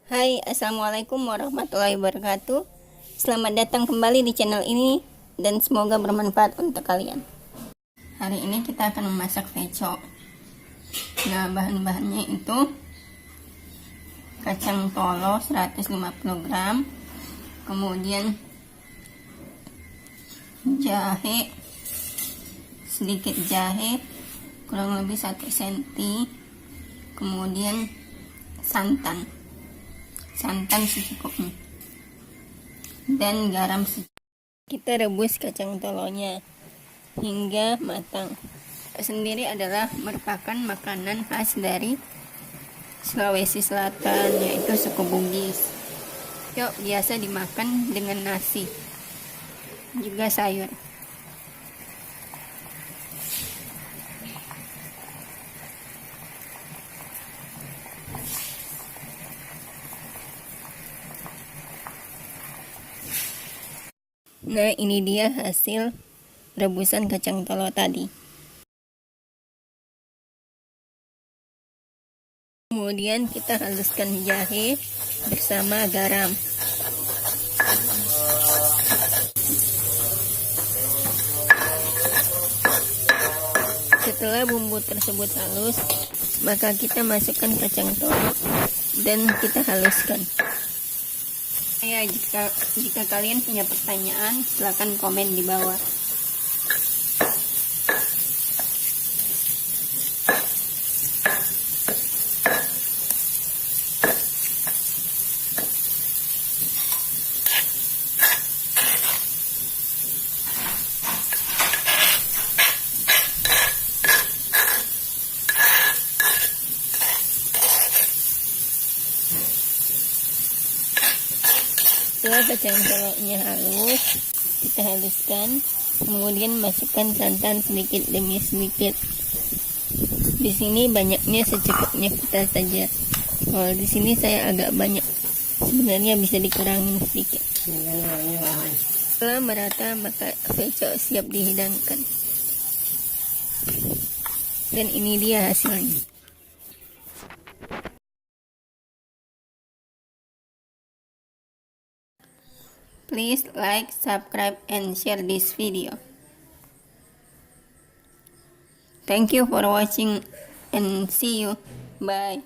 Hai, assalamualaikum warahmatullahi wabarakatuh. Selamat datang kembali di channel ini dan semoga bermanfaat untuk kalian. Hari ini kita akan memasak veco. Nah, bahan-bahannya itu kacang tolo 150 gram, kemudian jahe, sedikit jahe kurang lebih 1 cm, kemudian santan secukupnya, dan garam secukupnya. Kita rebus kacang tolonya hingga matang. Sendiri adalah merupakan makanan khas dari Sulawesi Selatan, yaitu suku Bugis. Yuk, biasa dimakan dengan nasi juga sayur. Nah, ini dia hasil rebusan kacang tolo tadi. Kemudian kita haluskan jahe bersama garam. Setelah bumbu tersebut halus, maka kita masukkan kacang tolo dan kita haluskan. Ya, jika kalian punya pertanyaan, silahkan komen di bawah. Setelah kacang toloknya halus, kita haluskan, kemudian masukkan santan sedikit demi sedikit. Di sini banyaknya secukupnya kita saja. Kalau di sini saya agak banyak, sebenarnya bisa dikurangin sedikit. Setelah merata, maka veco siap dihidangkan. Dan ini dia hasilnya. Please like, subscribe, and share this video. Thank you for watching and see you. Bye.